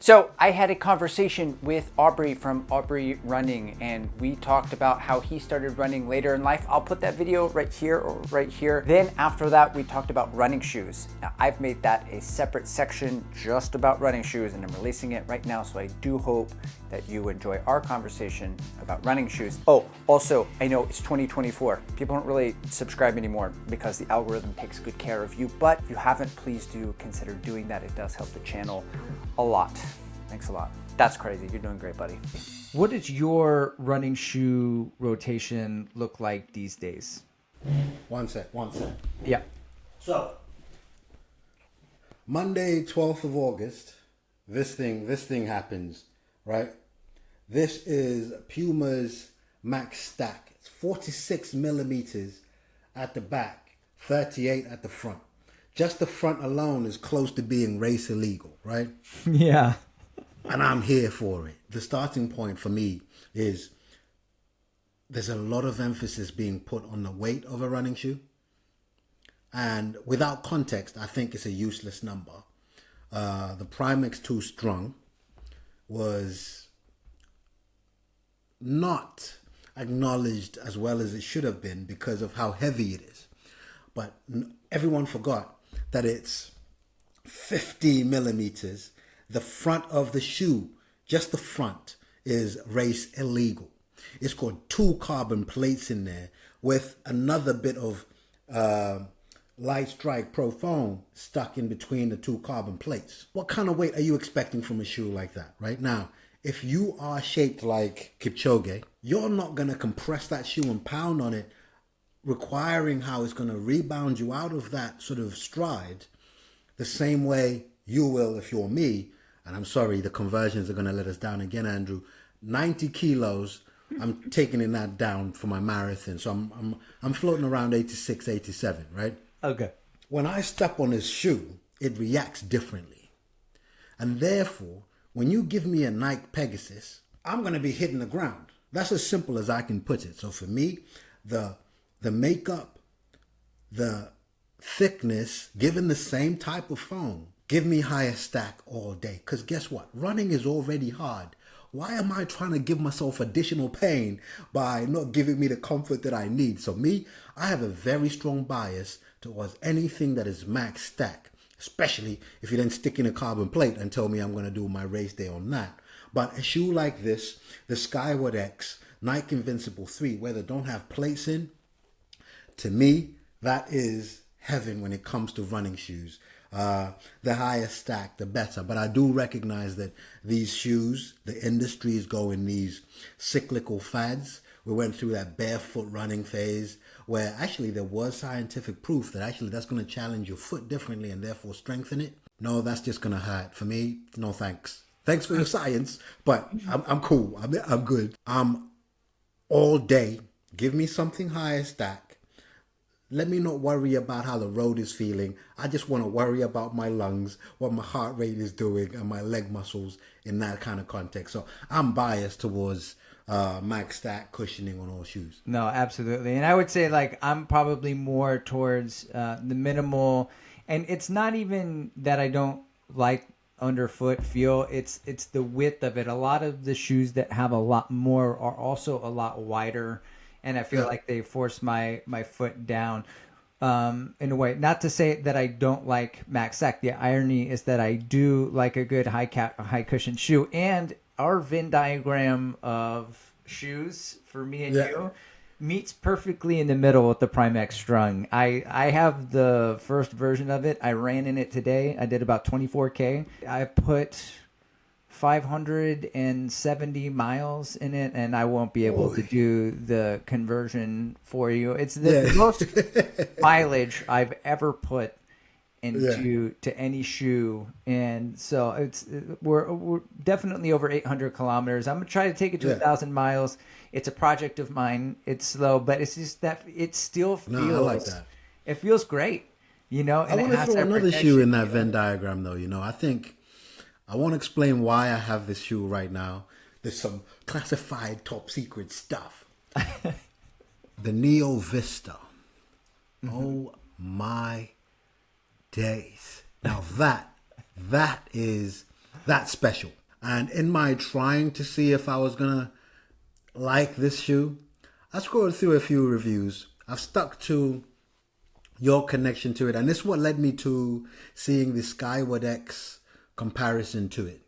So I had a conversation with Aubrey from Aubrey Running, and we talked about how he started running later in life. I'll put that video right here or right here. Then after that, we talked about running shoes. Now I've made that a separate section just about running shoes, and I'm releasing it right now. So I do hope that you enjoy our conversation about running shoes. Oh, also, I know it's 2024. People don't really subscribe anymore because the algorithm takes good care of you. But if you haven't, please do consider doing that. It does help the channel a lot. Thanks a lot. That's crazy. You're doing great, buddy. What does your running shoe rotation look like these days? One sec. Yeah. So, Monday, 12th of August, this thing happens, right? This is Puma's Max Stack. It's 46 millimeters at the back, 38 at the front. Just the front alone is close to being race illegal, right? Yeah. And I'm here for it. The starting point for me is there's a lot of emphasis being put on the weight of a running shoe. And without context, I think it's a useless number. The Primex 2 Strung was not acknowledged as well as it should have been because of how heavy it is. But everyone forgot that it's 50 millimeters. The front of the shoe, just the front, is race illegal. It's got 2 carbon plates in there with another bit of Light Strike Pro Foam stuck in between the 2 carbon plates. What kind of weight are you expecting from a shoe like that, right? Now, if you are shaped like Kipchoge, you're not going to compress that shoe and pound on it, requiring how it's going to rebound you out of that sort of stride the same way you will if you're me. And I'm sorry, the conversions are going to let us down again, Andrew. 90 kilos, I'm taking that down for my marathon. So I'm floating around 86, 87, right? Okay. When I step on this shoe, it reacts differently. And therefore, when you give me a Nike Pegasus, I'm going to be hitting the ground. That's as simple as I can put it. So for me, the makeup, the thickness, given the same type of foam, give me higher stack all day. Because guess what? Running is already hard. Why am I trying to give myself additional pain by not giving me the comfort that I need? So me, I have a very strong bias towards anything that is max stack, especially if you then stick in a carbon plate and tell me I'm going to do my race day on that. But a shoe like this, the Skyward X, Nike Invincible 3, where they don't have plates in, to me, that is heaven when it comes to running shoes. The higher stack, the better. But I do recognize that these shoes, the industry is going these cyclical fads. We went through that barefoot running phase where actually there was scientific proof that actually that's going to challenge your foot differently and therefore strengthen it. No, that's just going to hurt. For me, no thanks. Thanks for your science, but I'm cool. I'm good. All day, give me something higher stack. Let me not worry about how the road is feeling. I just want to worry about my lungs, what my heart rate is doing, and my leg muscles in that kind of context. So I'm biased towards max stack cushioning on all shoes. No, absolutely. And I would say like I'm probably more towards the minimal, and it's not even that I don't like underfoot feel. It's the width of it. A lot of the shoes that have a lot more are also a lot wider. And I feel like they force my foot down in a way. Not to say that I don't like max stack. The irony is that I do like a good high cushion shoe. And our Venn diagram of shoes for me and you meets perfectly in the middle with the Primex Strung. I have the first version of it. I ran in it today. I did about 24K. I put 570 miles in it, and I won't be able to do the conversion for you. It's the most mileage I've ever put into any shoe, and so we're definitely over 800 kilometers. I'm gonna try to take it to 1,000 miles. It's a project of mine. It's slow, but it's just that it still feels. No, I like that. It feels great, you know. I want to throw another shoe in that Venn diagram, though. You know, I won't explain why I have this shoe right now. There's some classified top secret stuff. The Neo Vista. Mm-hmm. Oh my days. Now that that special. And in my trying to see if I was gonna like this shoe, I scrolled through a few reviews. I've stuck to your connection to it, and this is what led me to seeing the Skyward X comparison to it.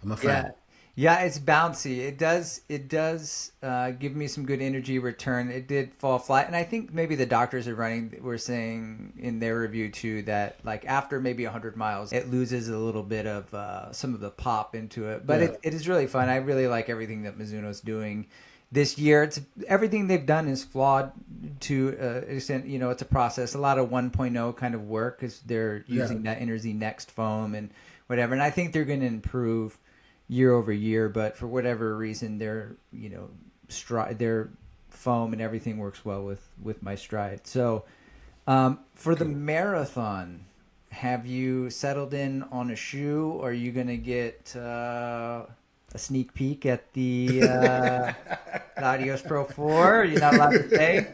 I'm a fan. Yeah, it's bouncy. It does give me some good energy return. It did fall flat, and I think maybe the doctors were saying in their review too that like after maybe 100 miles, it loses a little bit of some of the pop into it. But it is really fun. I really like everything that Mizuno's doing this year. It's everything they've done is flawed to an extent. You know, it's a process. A lot of 1.0 kind of work because they're using that Energy Next foam and whatever. And I think they're going to improve year over year, but for whatever reason, their their foam and everything works well with my Stride. So for the marathon, have you settled in on a shoe? Or are you going to get a sneak peek at the Adios Pro 4? You're not allowed to say.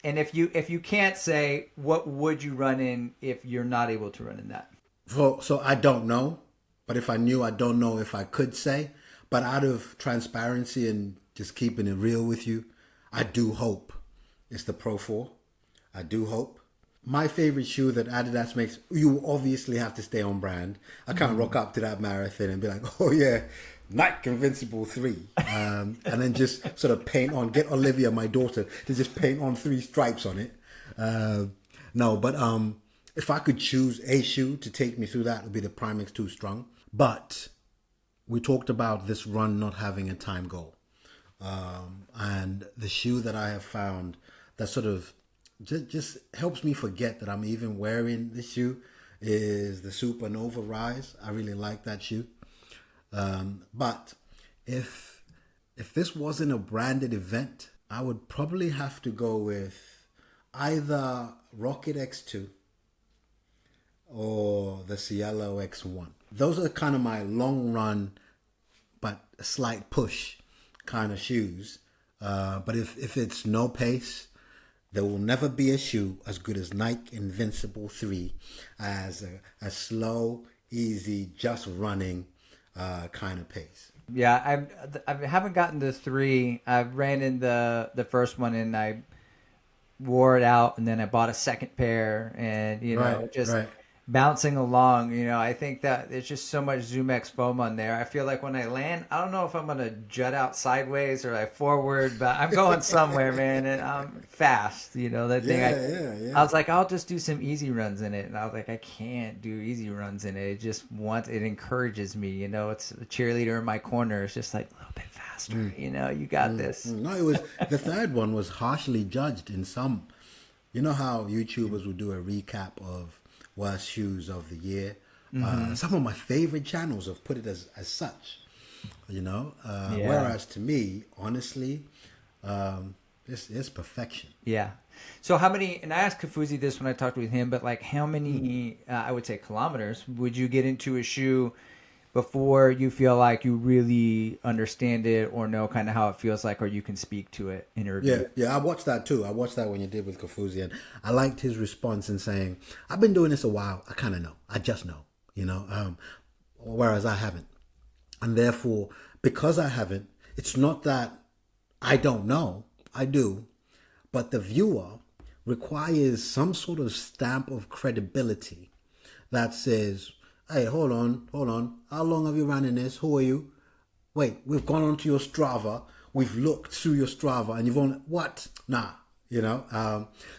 And if you can't say, what would you run in if you're not able to run in that? So I don't know, but if I knew, I don't know if I could say. But out of transparency and just keeping it real with you, I do hope it's the Pro 4. I do hope. My favorite shoe that Adidas makes, you obviously have to stay on brand. I can't rock up to that marathon and be like, oh yeah, Nike Invincible 3. And then just sort of get Olivia, my daughter, to just paint on 3 stripes on it. If I could choose a shoe to take me through that, it would be the Prime X2 Strung. But we talked about this run not having a time goal. And the shoe that I have found that sort of just helps me forget that I'm even wearing this shoe is the Supernova Rise. I really like that shoe. But if this wasn't a branded event, I would probably have to go with either Rocket X2 or the Cielo X1. Those are kind of my long run, but a slight push kind of shoes. But if it's no pace, there will never be a shoe as good as Nike Invincible 3 as a slow, easy, just running kind of pace. Yeah, I haven't gotten the 3. I ran in the first one and I wore it out, and then I bought a second pair, and bouncing along. I think that there's just so much Zoom X foam on there. I feel like when I land, I don't know if I'm gonna jut out sideways or like forward, but I'm going somewhere, man, and I'm fast. That thing. I was like, I'll just do some easy runs in it, and I was like, I can't do easy runs in it. It encourages me. It's a cheerleader in my corner. It's just like a little bit faster. You got this. No, it was the third one was harshly judged in some. You know how YouTubers will do a recap of worst shoes of the year. Some of my favorite channels have put it as such, whereas to me, honestly, it's perfection. Yeah. So how many, and I asked Kafuzi this when I talked with him, but like how many, I would say kilometers, would you get into a shoe before you feel like you really understand it or know kind of how it feels like, or you can speak to it in a review? Yeah, I watched that too. I watched that when you did with Kafuzi, and I liked his response in saying, I've been doing this a while. I kind of know. I just know, whereas I haven't. And therefore, because I haven't, it's not that I don't know. I do. But the viewer requires some sort of stamp of credibility that says, hey, hold on. How long have you run in this? Who are you? Wait, we've gone onto your Strava. We've looked through your Strava and you've only, what? Nah,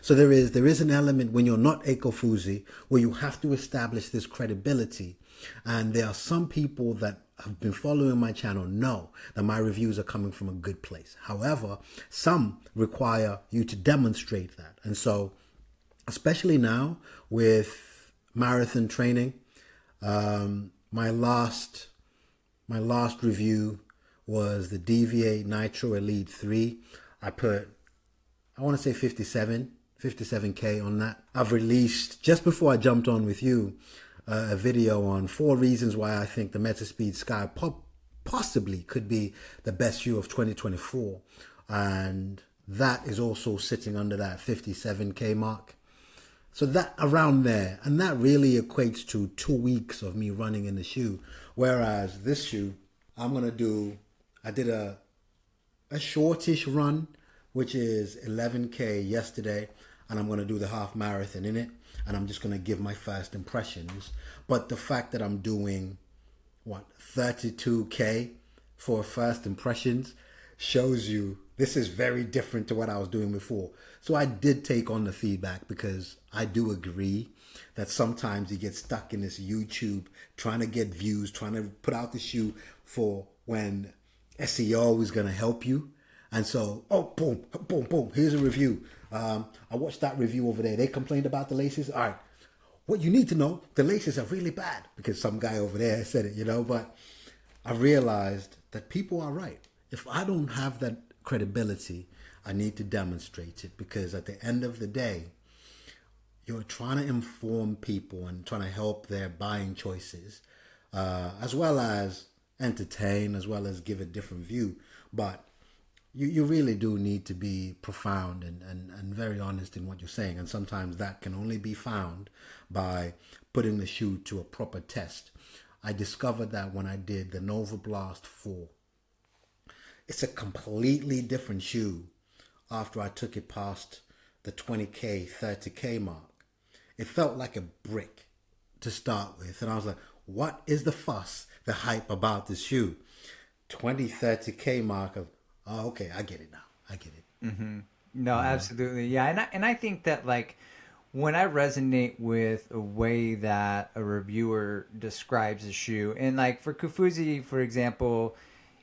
So there is an element when you're not a Kofuzi where you have to establish this credibility. And there are some people that have been following my channel know that my reviews are coming from a good place. However, some require you to demonstrate that. And so, especially now with marathon training, my last review was the Deviate Nitro Elite 3. I want to say 57K on that. I've released, just before I jumped on with you, a video on 4 reasons why I think the Metaspeed Sky possibly could be the best shoe of 2024. And that is also sitting under that 57K mark. So that around there, and that really equates to 2 weeks of me running in the shoe. Whereas this shoe, I did a shortish run, which is 11K yesterday, and I'm going to do the half marathon in it, and I'm just going to give my first impressions. But the fact that I'm doing 32K for first impressions shows you this is very different to what I was doing before. So I did take on the feedback, because I do agree that sometimes you get stuck in this YouTube trying to get views, trying to put out the shoe for when SEO is going to help you. And so, boom, boom, boom, here's a review. I watched that review over there. They complained about the laces. All right, what you need to know, the laces are really bad, because some guy over there said it, but I realized that people are right. If I don't have that credibility, I need to demonstrate it, because at the end of the day, you're trying to inform people and trying to help their buying choices, as well as entertain, as well as give a different view. But you really do need to be profound and very honest in what you're saying. And sometimes that can only be found by putting the shoe to a proper test. I discovered that when I did the Nova Blast 4. It's a completely different shoe after I took it past the 20K, 30K mark. It felt like a brick to start with. And I was like, what is the fuss, the hype about this shoe? 20, 30K mark of, oh, okay, I get it now. I get it. Mm-hmm. No, absolutely. Yeah. And I think that, like, when I resonate with a way that a reviewer describes a shoe, and like for Kufuzi, for example,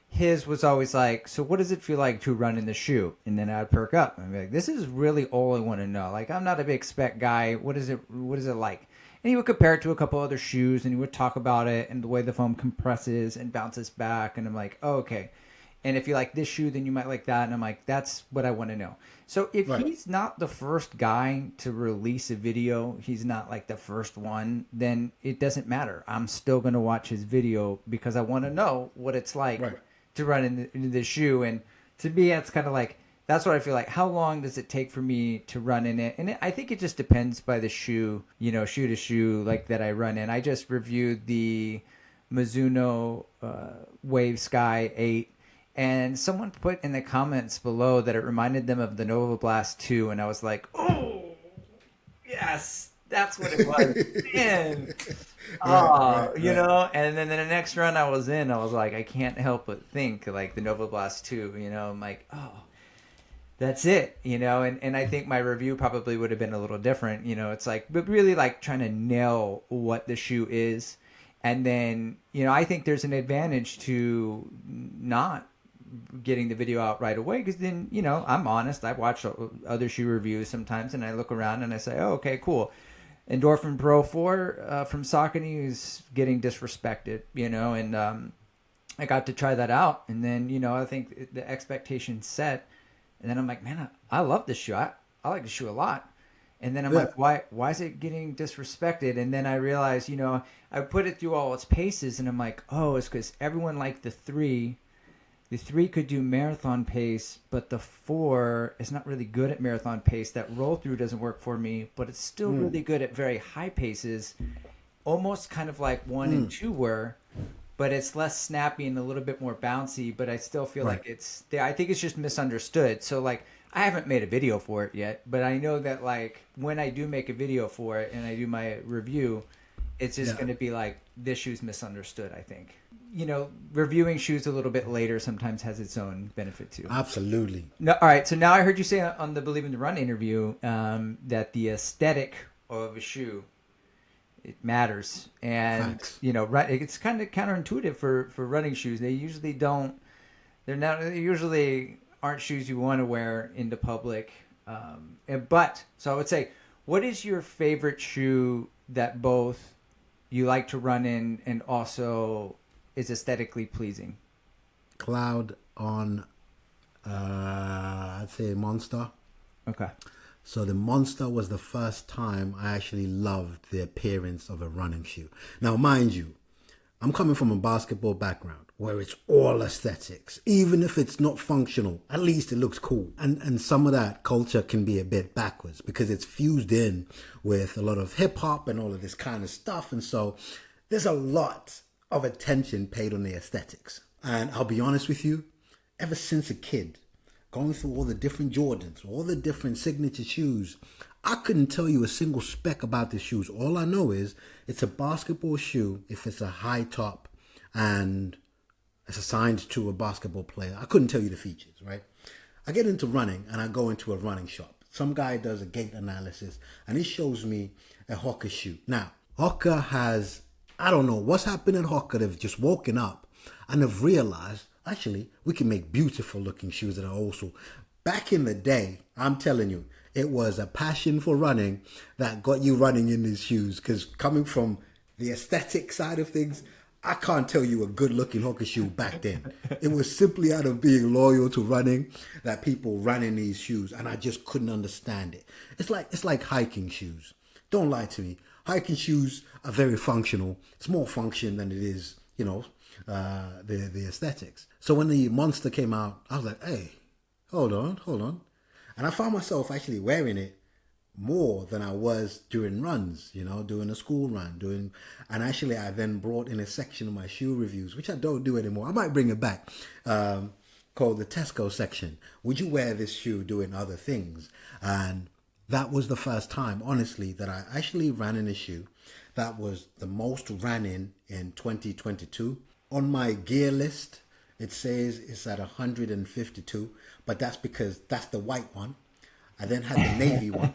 his was always like, so what does it feel like to run in the shoe? And then I'd perk up and be like, this is really all I want to know. Like, I'm not a big spec guy. What is it like? And he would compare it to a couple other shoes, and he would talk about it and the way the foam compresses and bounces back. And I'm like, oh, okay. And if you like this shoe, then you might like that. And I'm like, that's what I want to know. So if he's not the first guy to release a video, he's not like the first one, then it doesn't matter. I'm still going to watch his video, because I want to know what it's like to run into the shoe. And to me, that's kind of like, that's what I feel like. How long does it take for me to run in it? And I think it just depends by the shoe, shoe to shoe, like that I run in. I just reviewed the Mizuno Wave Sky 8. And someone put in the comments below that it reminded them of the Nova Blast 2. And I was like, oh, yes, that's what it was. Man. And then the next run I was in, I was like, I can't help but think like the Nova Blast 2, I'm like, oh, that's it, and I think my review probably would have been a little different, it's like, but really like trying to nail what the shoe is. And then, I think there's an advantage to not getting the video out right away, because then, I'm honest, I watch other shoe reviews sometimes, and I look around and I say, oh, okay, cool. Endorphin Pro 4 from Saucony is getting disrespected, and I got to try that out. And then, I think the expectation set. And then I'm like, man, I love this shoe. I like the shoe a lot. And then I'm like, why is it getting disrespected? And then I realized, I put it through all its paces, and I'm like, oh, it's because everyone liked the 3. The 3 could do marathon pace, but the 4 is not really good at marathon pace. That roll through doesn't work for me, but it's still really good at very high paces, almost kind of like 1 and 2 were, but it's less snappy and a little bit more bouncy. But I still feel like I think it's just misunderstood. So like, I haven't made a video for it yet, but I know that like when I do make a video for it and I do my review, it's just going to be like, this shoe's misunderstood, I think. Reviewing shoes a little bit later sometimes has its own benefit too. Absolutely. No, all right. So now I heard you say on the Believe in the Run interview that the aesthetic of a shoe, it matters. And, it's kind of counterintuitive for running shoes. They usually aren't shoes you want to wear into public. So I would say, what is your favorite shoe that both you like to run in and also is aesthetically pleasing? Cloud on, I'd say Monster. Okay. So the Monster was the first time I actually loved the appearance of a running shoe. Now, mind you, I'm coming from a basketball background. where it's all aesthetics. Even if it's not functional, at least it looks cool. And some of that culture can be a bit backwards because it's fused in with a lot of hip hop and all of this kind of stuff. And so there's a lot of attention paid on the aesthetics. And I'll be honest with you, ever since a kid, going through all the different Jordans, all the different signature shoes, I couldn't tell you a single spec about the shoes. All I know is it's a basketball shoe if it's a high top and it's assigned to a basketball player. I couldn't tell you the features, right? I get into running and I go into a running shop. Some guy does a gait analysis and he shows me a Hoka shoe. Now, Hoka has, I don't know what's happened at Hoka. They've just woken up and have realized, actually, we can make beautiful looking shoes that are also. Back in the day, I'm telling you, it was a passion for running that got you running in these shoes. Because coming from the aesthetic side of things, I can't tell you a good looking Hoka shoe back then. It was simply out of being loyal to running that people ran in these shoes, and I just couldn't understand it. It's like hiking shoes. Don't lie to me. Hiking shoes are very functional. It's more function than it is, the aesthetics. So when the Monster came out, I was like, hey, hold on. And I found myself actually wearing it more than I was during runs, doing a school run, and actually I then brought in a section of my shoe reviews, which I don't do anymore. I might bring it back, called the Tesco section. Would you wear this shoe doing other things? And that was the first time, honestly, that I actually ran in a shoe that was the most ran in 2022. On my gear list, it says it's at 152, but that's because that's the white one. I then had the navy one.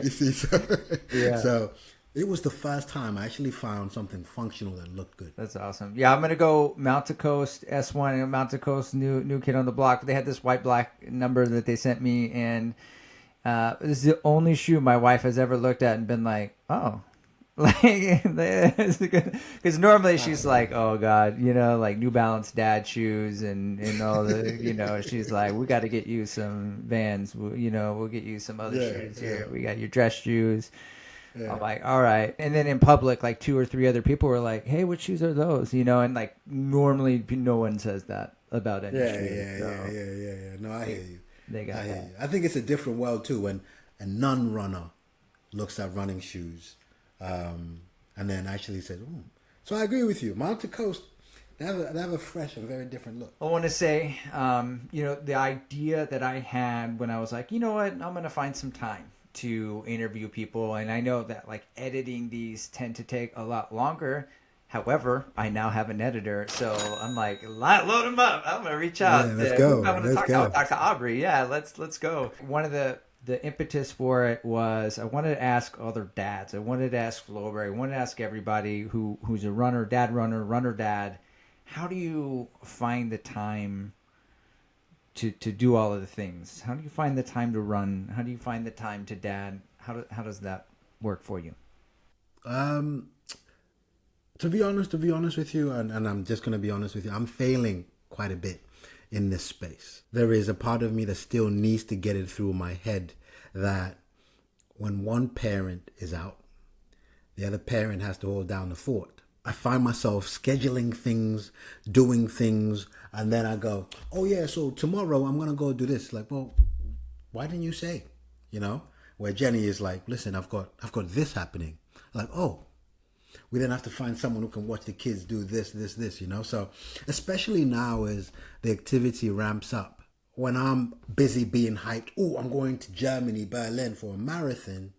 You see, so it was the first time I actually found something functional that looked good. That's awesome. Yeah, I'm gonna go Mount to Coast S1 and Mount to Coast new kid on the block. They had this white black number that they sent me, and this is the only shoe my wife has ever looked at and been like, oh. Because normally she's like, oh God, like New Balance dad shoes and all the, she's like, we got to get you some Vans, we'll get you some other shoes here. We got your dress shoes. Yeah. I'm like, all right. And then in public, like 2 or 3 other people were like, hey, what shoes are those? And like normally no one says that about any shoe. Yeah. No, I hear you. They got that. I think it's a different world too when a non-runner looks at running shoes. And then actually said, ooh. So I agree with you. Mount Coast, they have a fresh and very different look. I want to say, the idea that I had when I was like, you know what, I'm going to find some time to interview people. And I know that like editing these tend to take a lot longer. However, I now have an editor. So I'm like, load them up. I'm going to reach out. Yeah, let's go. I'm going to talk to Aubrey. Yeah, let's go. One of the impetus for it was I wanted to ask other dads. I wanted to ask Aubrey. I wanted to ask everybody who's a runner dad. How do you find the time to do all of the things? How do you find the time to run? How do you find the time to dad? How does that work for you? To be honest with you, and I'm just going to be honest with you, I'm failing quite a bit in this space. There is a part of me that still needs to get it through my head that when one parent is out, the other parent has to hold down the fort. I find myself scheduling things, doing things, and then I go, oh yeah, so tomorrow I'm going to go do this. Like, well, why didn't you say? Where Jenny is like, listen, I've got this happening. Like, oh, we then have to find someone who can watch the kids do this. So especially now as the activity ramps up, when I'm busy being hyped, oh, I'm going to Germany, Berlin for a marathon,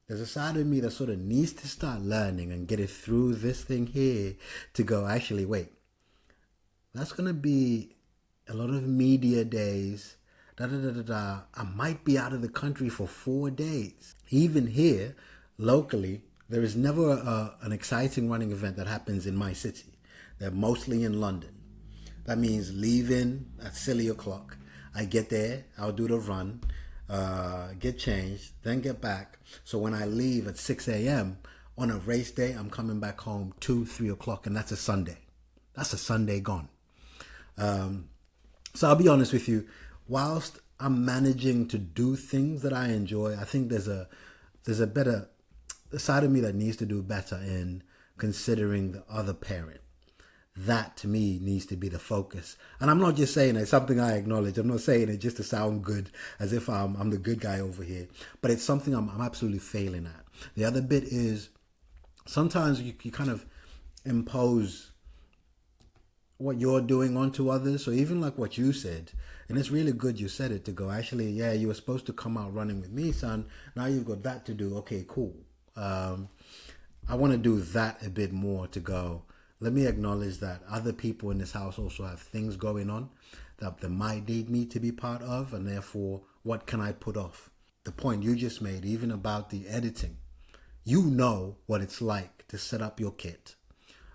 there's a side of me that sort of needs to start learning and get it through this thing here to go, actually, wait, that's going to be a lot of media days, I might be out of the country for 4 days. Even here, locally, there is never an exciting running event that happens in my city. They're mostly in London. That means leaving at silly o'clock. I get there, I'll do the run, get changed, then get back. So when I leave at 6 a.m. on a race day, I'm coming back home 2, 3 o'clock, and that's a Sunday. That's a Sunday gone. So I'll be honest with you, whilst I'm managing to do things that I enjoy, I think there's a better side of me that needs to do better in considering the other parent That to me needs to be the focus. And I'm not just saying it, it's something I acknowledge. I'm not saying it just to sound good, as if I'm the good guy over here. But it's something I'm absolutely failing at. The other bit is sometimes you kind of impose what you're doing onto others. So even like what you said, and it's really good you said it, to go, actually, yeah, you were supposed to come out running with me, son. Now you've got that to do. Okay, cool. I want to do that a bit more, to go, let me acknowledge that other people in this house also have things going on that they might need me to be part of, and therefore, what can I put off? The point you just made, even about the editing, you know what it's like to set up your kit,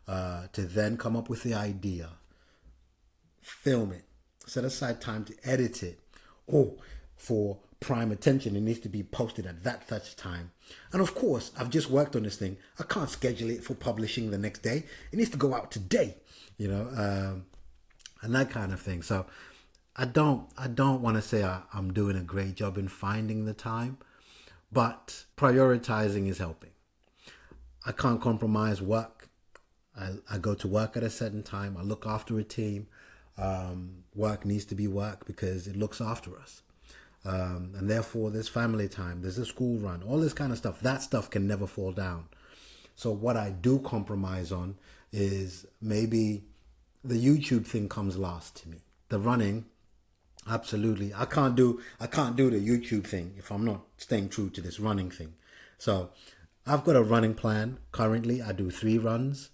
to then come up with the idea, film it, set aside time to edit it. Oh, for prime attention, it needs to be posted at that such time. And of course, I've just worked on this thing. I can't schedule it for publishing the next day. It needs to go out today, and that kind of thing. So I don't want to say I'm doing a great job in finding the time, but prioritizing is helping. I can't compromise work. I go to work at a certain time. I look after a team. Work needs to be work because it looks after us. And therefore there's family time, there's a school run, all this kind of stuff. That stuff can never fall down. So what I do compromise on is maybe the YouTube thing comes last to me. The running, absolutely. I can't do the YouTube thing if I'm not staying true to this running thing. So I've got a running plan. Currently I do 3 runs.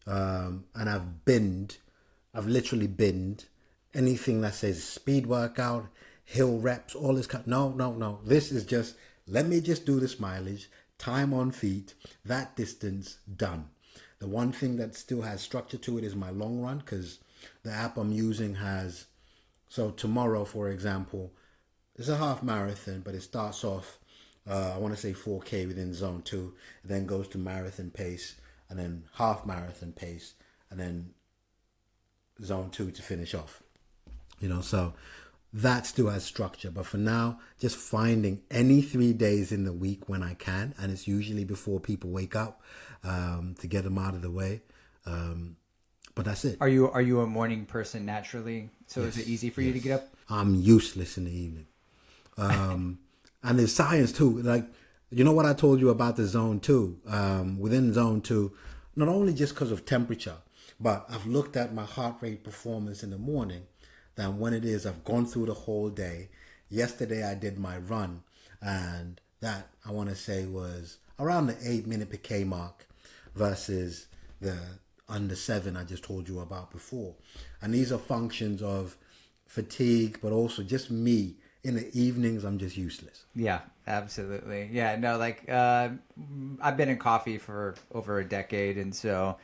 And I've literally binned anything that says speed workout, hill reps, all this kind. No. This is just, let me just do this mileage, time on feet, that distance, done. The one thing that still has structure to it is my long run, because the app I'm using has, so tomorrow, for example, it's a half marathon, but it starts off, I want to say 4K within zone 2, then goes to marathon pace, and then half marathon pace, and then zone 2 to finish off. So that still has structure. But for now, just finding any 3 days in the week when I can, and it's usually before people wake up, to get them out of the way. But that's it. Are you a morning person naturally? So yes. Is it easy for you to get up? I'm useless in the evening. And there's science too. Like, what I told you about the zone 2, within zone 2, not only just because of temperature, but I've looked at my heart rate performance in the morning, than when it is I've gone through the whole day. Yesterday I did my run, and that I want to say was around the 8-minute per K mark versus the under 7 I just told you about before. And these are functions of fatigue, but also just me. In the evenings, I'm just useless. Yeah, absolutely. Yeah, no, like I've been in coffee for over a decade, and so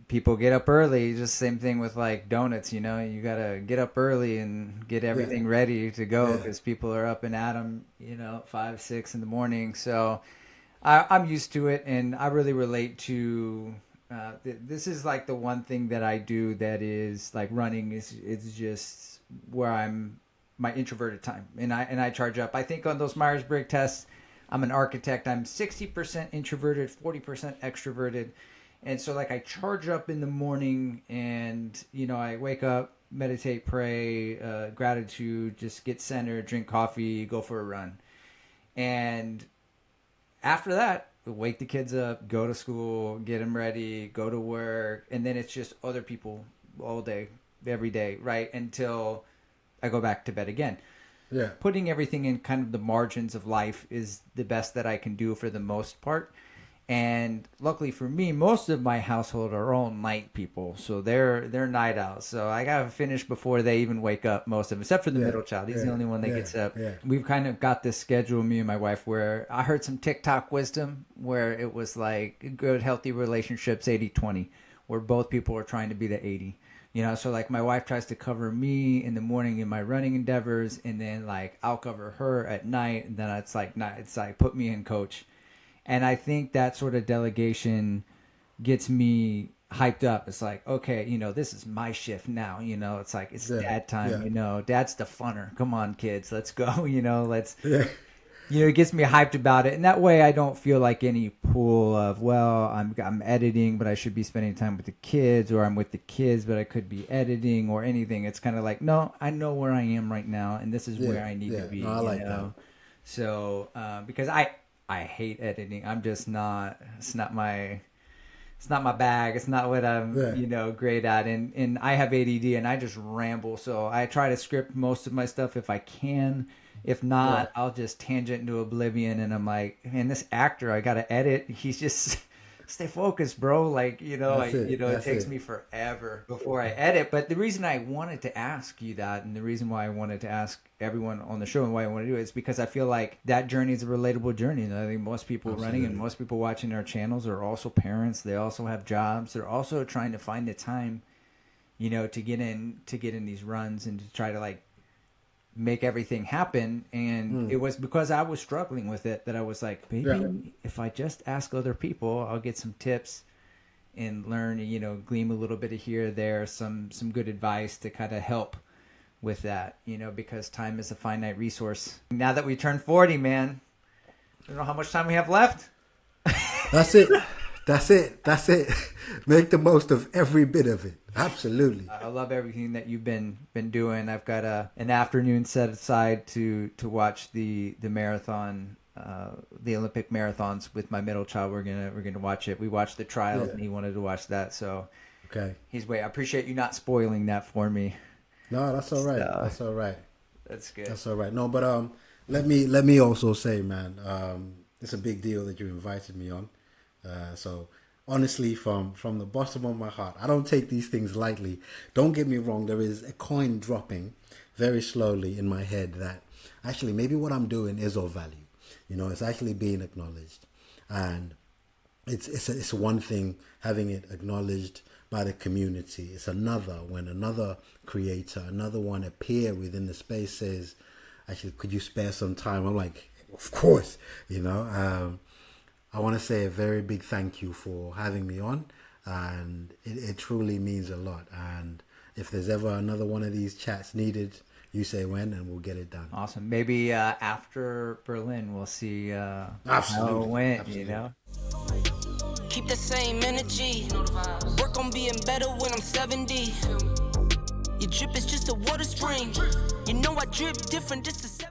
people get up early. Just same thing with like donuts, you gotta get up early and get everything ready to go, because people are up and at them, 5, 6 in the morning. So I'm used to it, and I really relate to this is like the one thing that I do that is like running it's just where I'm my introverted time, and I charge up. I think on those Myers-Briggs tests, I'm an architect. I'm 60% introverted, 40% extroverted. And so like I charge up in the morning, and, I wake up, meditate, pray, gratitude, just get centered, drink coffee, go for a run. And after that, wake the kids up, go to school, get them ready, go to work. And then it's just other people all day, every day, right? Until I go back to bed again. Yeah. Putting everything in kind of the margins of life is the best that I can do for the most part. And luckily for me, most of my household are all night people, so they're night owls. So I gotta finish before they even wake up, most of them, except for the middle child. He's the only one that gets up. Yeah. We've kind of got this schedule, me and my wife, where I heard some TikTok wisdom where it was like good, healthy relationships, 80-20, where both people are trying to be the 80. So like my wife tries to cover me in the morning in my running endeavors, and then like I'll cover her at night, and then it's like put me in, coach. And I think that sort of delegation gets me hyped up. It's like, okay, this is my shift now. It's like, it's dad time, dad's the funner. Come on, kids, let's go, let's. Yeah. it gets me hyped about it, and that way I don't feel like any pull of, well, I'm editing, but I should be spending time with the kids, or I'm with the kids, but I could be editing or anything. It's kind of like, no, I know where I am right now, and this is where I need to be. No, I like that. So because I hate editing. I'm just not. It's not my bag. It's not what I'm, great at. And I have ADD and I just ramble. So I try to script most of my stuff if I can. If not, I'll just tangent into oblivion. And I'm like, man, this actor, I got to edit. He's just stay focused, bro. Like, it takes me forever before I edit. But the reason I wanted to ask you that, and the reason why I wanted to ask everyone on the show and why I want to do it, is because I feel like that journey is a relatable journey. And I think most people running and most people watching our channels are also parents. They also have jobs. They're also trying to find the time, to get in these runs and to try to like make everything happen. And it was because I was struggling with it that I was like, maybe if I just ask other people, I'll get some tips and learn, glean a little bit of here or there, some good advice to kind of help with that, because time is a finite resource. Now that we turned 40, man, I don't know how much time we have left. That's it. Make the most of every bit of it. Absolutely. I love everything that you've been doing. I've got an afternoon set aside to watch the marathon, the Olympic marathons with my middle child. We're gonna watch it. We watched the trials and he wanted to watch that. So okay, I appreciate you not spoiling that for me. No, that's all right. That's all right. That's good. That's all right. No, but let me also say, man, it's a big deal that you invited me on. So honestly, from the bottom of my heart, I don't take these things lightly. Don't get me wrong. There is a coin dropping very slowly in my head that actually maybe what I'm doing is of value. It's actually being acknowledged, and it's one thing having it acknowledged by the community. It's another when another creator, another one appear within the space says, actually, could you spare some time? I'm like, of course, I want to say a very big thank you for having me on, and it truly means a lot. And if there's ever another one of these chats needed, you say when, and we'll get it done. Awesome. Maybe after Berlin, we'll see Absolutely. how it went, Absolutely. Keep the same energy. Work on being better when I'm 70. Your drip is just a water spring. I drip different. This is